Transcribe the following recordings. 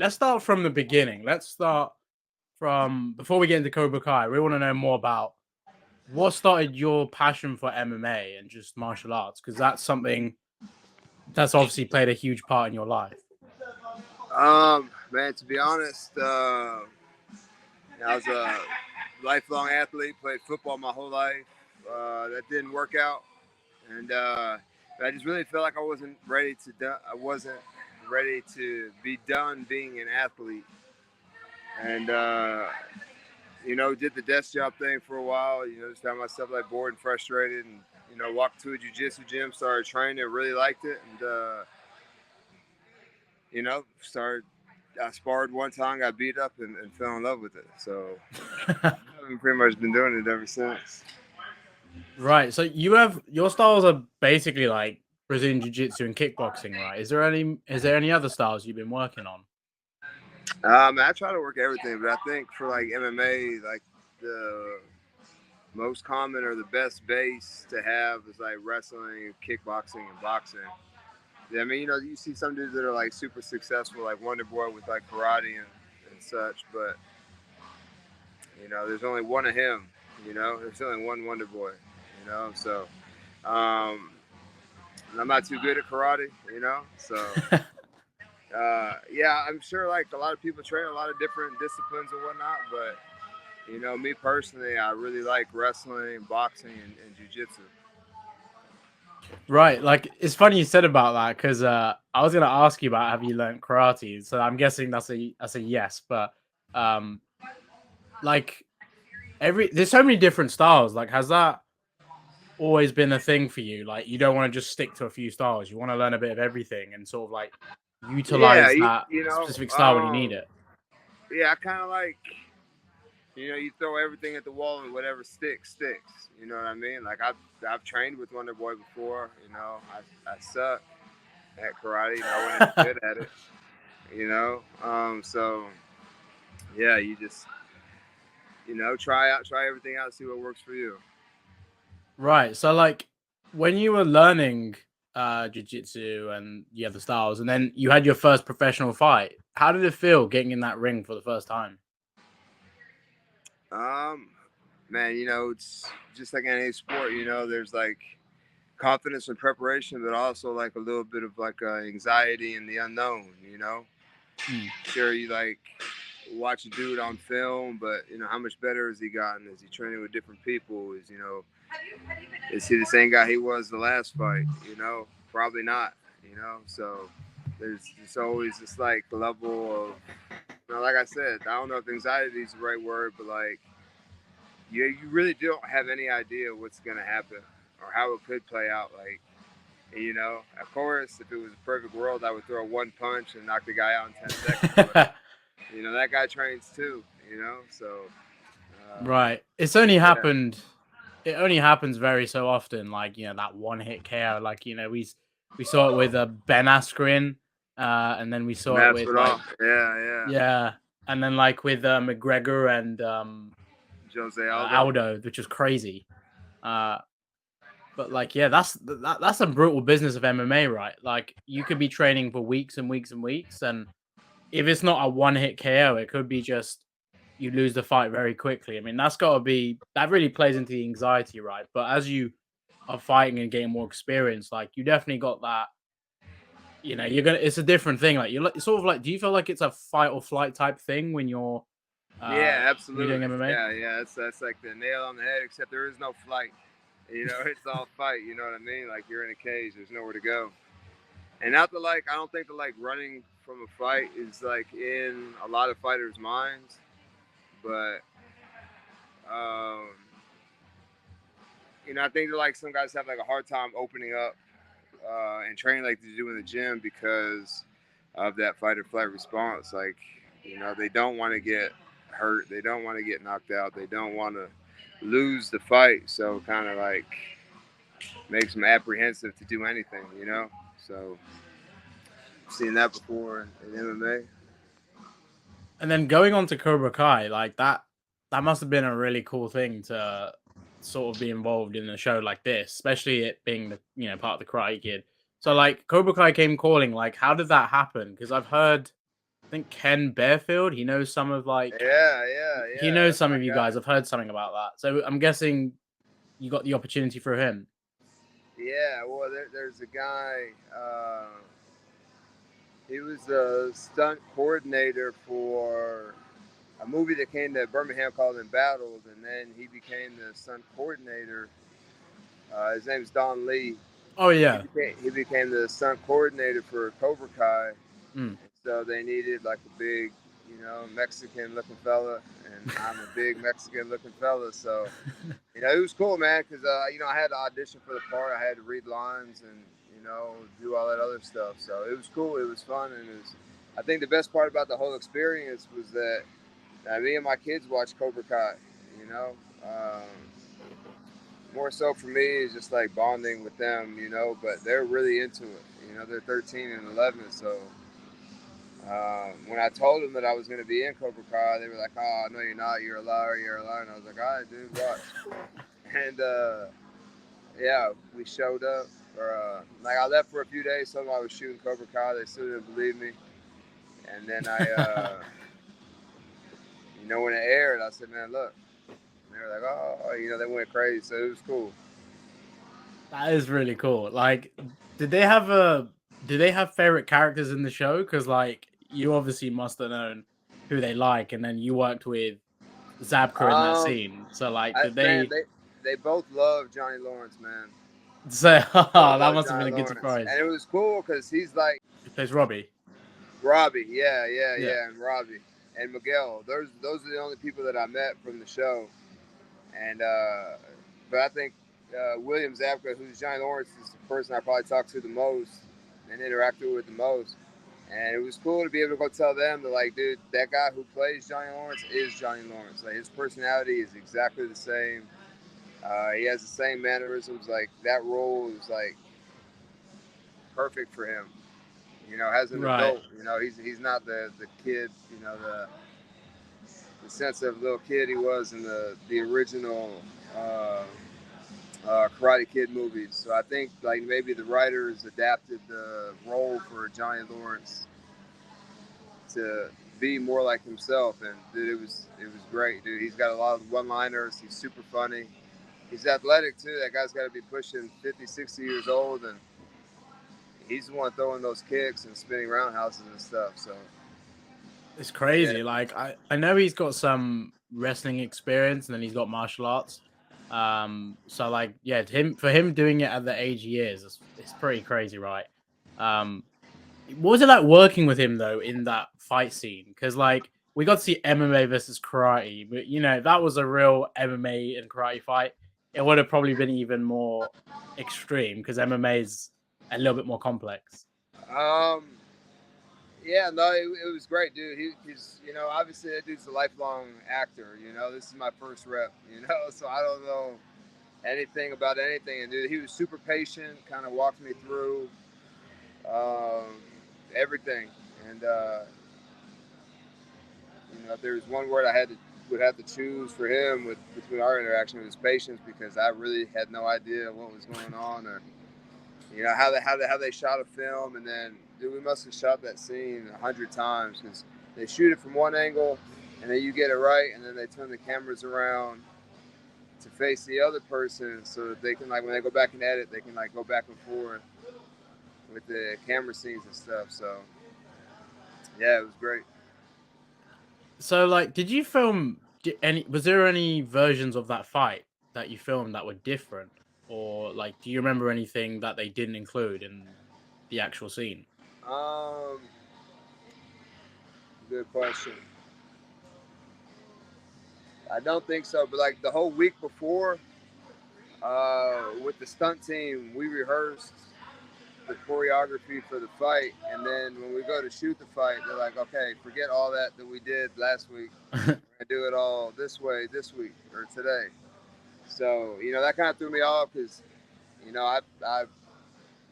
let's start from the beginning. Let's start from before we get into Cobra Kai. We want to know more about what started your passion for MMA and just martial arts, because that's something that's obviously played a huge part in your life. Man, to be honest, I was a lifelong athlete, played football my whole life. That didn't work out, and I just really felt like I wasn't ready to be done being an athlete. And did the desk job thing for a while. Just found myself like bored and frustrated, and walked to a jiu-jitsu gym, started training, really liked it, and started. I sparred one time, got beat up, and fell in love with it. So I've pretty much been doing it ever since. Right. So your styles are basically like Brazilian Jiu-Jitsu and kickboxing, right? Is there any other styles you've been working on? I try to work everything, but I think for like MMA, like the most common or the best base to have is like wrestling, kickboxing, and boxing. Yeah, I mean, you see some dudes that are like super successful, like Wonder Boy with like karate and such, but there's only one of him. There's only one Wonder Boy. So I'm not too good at karate. So. Yeah, I'm sure like a lot of people train a lot of different disciplines and whatnot, but me personally, I really like wrestling, boxing, and jiu-jitsu. Right. Like it's funny you said about that because I was gonna ask you about have you learned karate, so I'm guessing that's a yes. But like there's so many different styles. Like has that always been a thing for you? Like you don't want to just stick to a few styles. You want to learn a bit of everything and sort of like Yeah, utilize that specific style when you need it. Yeah, I kind of like, you throw everything at the wall and whatever sticks. You know what I mean? Like I've trained with Wonder Boy before. I suck at karate. I wasn't good at it. So yeah, you just try everything out, see what works for you. Right. So like when you were learning jiu-jitsu and the other styles and then you had your first professional fight, how did it feel getting in that ring for the first time? Man, it's just like any sport, there's like confidence and preparation, but also like a little bit of like anxiety and the unknown, Sure, you like watch a dude on film, but how much better has he gotten? Is he training with different people? Is he the same guy he was the last fight? Probably not. So there's always this like level of, like I said, I don't know if anxiety is the right word, but like you really don't have any idea what's gonna happen or how it could play out. Like, of course, if it was a perfect world, I would throw one punch and knock the guy out in 10 seconds. But, that guy trains too. So. Right. It's only happened. It only happens very so often. Like that one hit KO. Like we saw it with Ben Askren, and then we saw it with like yeah, and then like with McGregor and Jose Aldo, which was crazy. But like that's some brutal business of MMA, right? Like you could be training for weeks and weeks and weeks, and if it's not a one hit KO, it could be just you lose the fight very quickly. I mean, that really plays into the anxiety, right? But as you are fighting and getting more experience, like you definitely got that. It's a different thing. Like it's sort of like, do you feel like it's a fight or flight type thing when you're yeah, absolutely. Doing MMA? Yeah, that's like the nail on the head. Except there is no flight. It's all fight. You know what I mean? Like you're in a cage. There's nowhere to go. And not the like. I don't think the like running from a fight is like in a lot of fighters' minds, but I think that like some guys have like a hard time opening up and training like they do in the gym because of that fight or flight response. Like they don't want to get hurt. They don't want to get knocked out. They don't want to lose the fight. So kind of like makes them apprehensive to do anything. So I've seen that before in MMA. And then going on to Cobra Kai, like that must have been a really cool thing to sort of be involved in a show like this, especially it being the part of the Karate Kid. So like Cobra Kai came calling. Like, how did that happen? Because I've heard think Ken Bearfield. He knows some of like he knows That's some my of you guy. guys. I've heard something about that. So I'm guessing you got the opportunity through him. Yeah, well, there's a guy. He was a stunt coordinator for a movie that came to Birmingham called Embattled, and then he became the stunt coordinator. His name's Don Lee. Oh yeah. He became the stunt coordinator for Cobra Kai. Mm. So they needed like a big, Mexican looking fella, and I'm a big Mexican looking fella. So, it was cool, man, because, I had to audition for the part. I had to read lines and, do all that other stuff. So it was cool. It was fun. And I think the best part about the whole experience was that me and my kids watched Cobra Kai, you know. More so for me is just like bonding with them, but they're really into it. They're 13 and 11. So when I told them that I was going to be in Cobra Kai, they were like, "Oh, no, you're not. You're a liar. You're a liar." And I was like, "All right, dude, watch." And yeah, we showed up. Like I left for a few days. Told them I was shooting Cobra Kai. They still didn't believe me. And then when it aired, I said, "Man, look." And they were like, "Oh," they went crazy. So it was cool. That is really cool. Like, did they have favorite characters in the show? Because like you obviously must have known who they like, and then you worked with Zabka in that Um, scene. So like, did man, they they both love Johnny Lawrence, man. say, They oh, both that love must have been Johnny a good Lawrence, surprise. and it was cool because he's like He plays Robby. Robby, Yeah. and Robby and Miguel. Those are the only people that I met from the show, and but I think William Zabka, who's Johnny Lawrence, is the person I probably talked to the most and interacted with the most. And it was cool to be able to go tell them that, like, dude, that guy who plays Johnny Lawrence is Johnny Lawrence. Like, his personality is exactly the same. He has the same mannerisms. Like, that role is like perfect for him. As an Right. adult, he's not the kid, the sensitive little kid he was in the original Karate Kid movies. So I think like maybe the writers adapted the role for Johnny Lawrence to be more like himself, and dude, it was great, dude. He's got a lot of one-liners. He's super funny. He's athletic too. That guy's got to be pushing 50, 60 years old, and he's the one throwing those kicks and spinning roundhouses and stuff. So It's yeah. crazy. Like I know he's got some wrestling experience and then he's got martial arts. So like yeah, for him doing it at the age he is, it's pretty crazy, right? Um, what was it like working with him though in that fight scene? Because like we got to see MMA versus karate, but if that was a real MMA and karate fight, it would have probably been even more extreme because MMA is a little bit more complex. Um, yeah, no, it was great, dude. He's, obviously that dude's a lifelong actor. This is my first rep. So I don't know anything about anything. And dude, he was super patient. Kind of walked me through um, everything. And if there was one word would have to choose for him between our interaction, it was patience, because I really had no idea what was going on, or how they shot a film. And then, dude, we must have shot that scene 100 times, because they shoot it from one angle and then you get it right, and then they turn the cameras around to face the other person so that they can, like, when they go back and edit, they can like go back and forth with the camera scenes and stuff. So yeah, it was great. So, like, did you film any? Was there any versions of that fight that you filmed that were different, or like, do you remember anything that they didn't include in the actual scene? um Good question. I don't think so, but like the whole week before, with the stunt team, we rehearsed the choreography for the fight, and then when we go to shoot the fight, they're like, "Okay, forget all that we did last week. We're gonna do it all this way this week or today." So that kind of threw me off, because I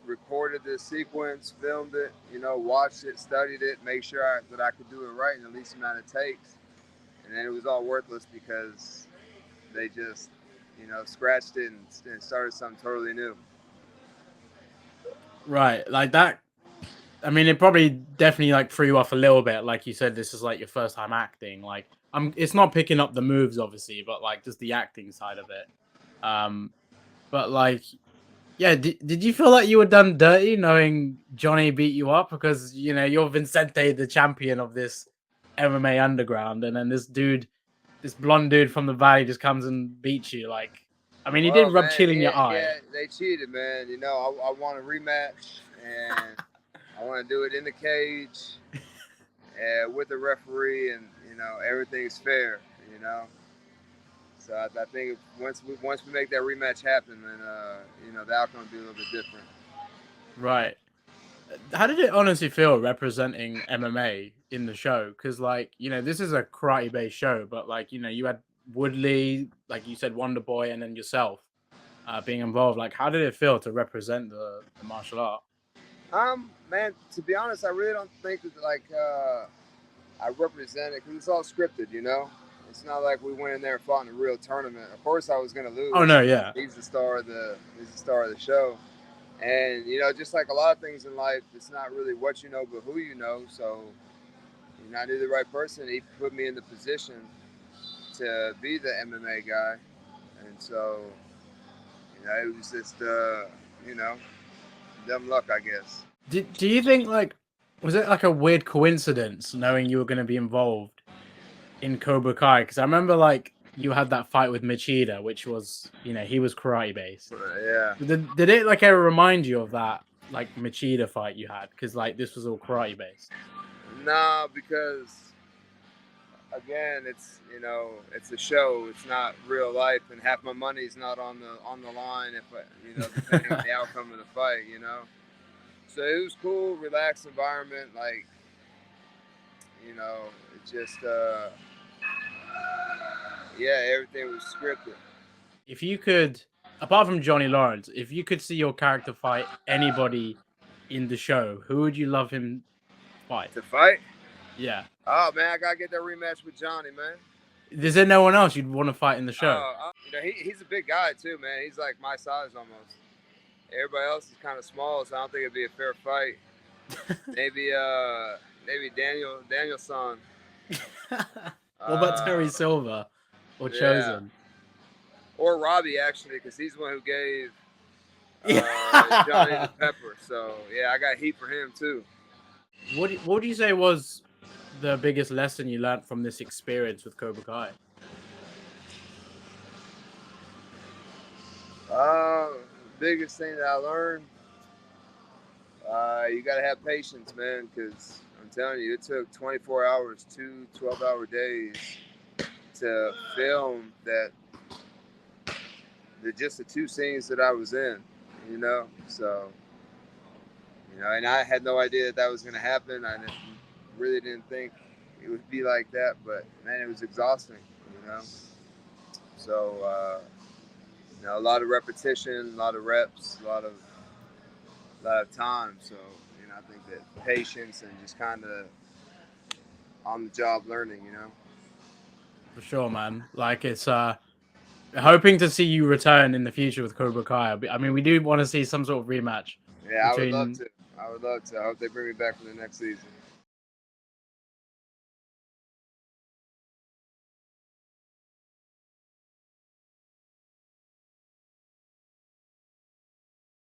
recorded this sequence, filmed it, watched it, studied it, made sure that I could do it right in the least amount of takes, and then it was all worthless because they just scratched it and started something totally new. Right, like that. I mean, it probably definitely like threw you off a little bit. Like you said, this is like your first time acting. Like, it's not picking up the moves, obviously, but like just the acting side of it. But like, yeah, did you feel like you were done dirty knowing Johnny beat you up? Because, you know, you're Vicente, the champion of this MMA underground, and then this blonde dude from the valley just comes and beats you. Like, I mean, he did Well, rub man, chill in your eye. they cheated, man. You know, I want a rematch, and I want to do it in the cage, with the referee, and you know, everything's fair. You know, so I think once we make that rematch happen, then you know, the outcome will be a little bit different. Right. How did it honestly feel representing MMA in the show? Because, like, you know, this is a karate-based show, but, like, you know, you had Woodley, like you said, Wonder Boy, and then yourself being involved. Like, how did it feel to represent the martial art? Man, to be honest, I really don't think that I represent it because it's all scripted. You know, it's not like we went in there and fought in a real tournament. Of course, I was gonna lose. Oh no, yeah. He's the star of the show. And, you know, just like a lot of things in life, it's not really what you know, but who you know. So, you know, I knew the right person. He put me in the position to be the MMA guy. And so, you know, it was just, you know, dumb luck, I guess. Do you think, like, was it like a weird coincidence knowing you were going to be involved in Cobra Kai? Because I remember, like, you had that fight with Machida, which was, you know, he was karate based. Yeah. Did it like ever remind you of that like Machida fight you had? Because like this was all karate based. Nah, because again, it's, you know, it's a show. It's not real life, and half my money's not on the line if you know, depending on the outcome of the fight. You know, so it was cool, relaxed environment. Like, you know, it just yeah, everything was scripted. If you could, apart from Johnny Lawrence, if you could see your character fight anybody in the show, who would you love him fight? To fight? Yeah. Oh man, I gotta get that rematch with Johnny, man. Is there no one else you'd want to fight in the show? You know, he's a big guy too, man. He's like my size almost. Everybody else is kind of small, so I don't think it'd be a fair fight. maybe Danielson. What about Terry Silver or Chosen? Or Robby, actually, because he's the one who gave Johnny the pepper. So yeah, I got heat for him too. What would you say was the biggest lesson you learned from this experience with Cobra Kai? Biggest thing that I learned, you gotta have patience, man, because I'm telling you, it took 24 hours, 2 12-hour days to film just the 2 scenes that I was in, you know. So, you know, and I had no idea that was gonna happen. I really didn't think it would be like that, but man, it was exhausting, you know. So, you know, a lot of repetition, a lot of reps, a lot of time. So, you know, I think that patience and just kind of on the job learning, you know. For sure, man. Like, it's hoping to see you return in the future with Cobra Kai. I mean, we do want to see some sort of rematch. Yeah, I would love to. I hope they bring me back for the next season.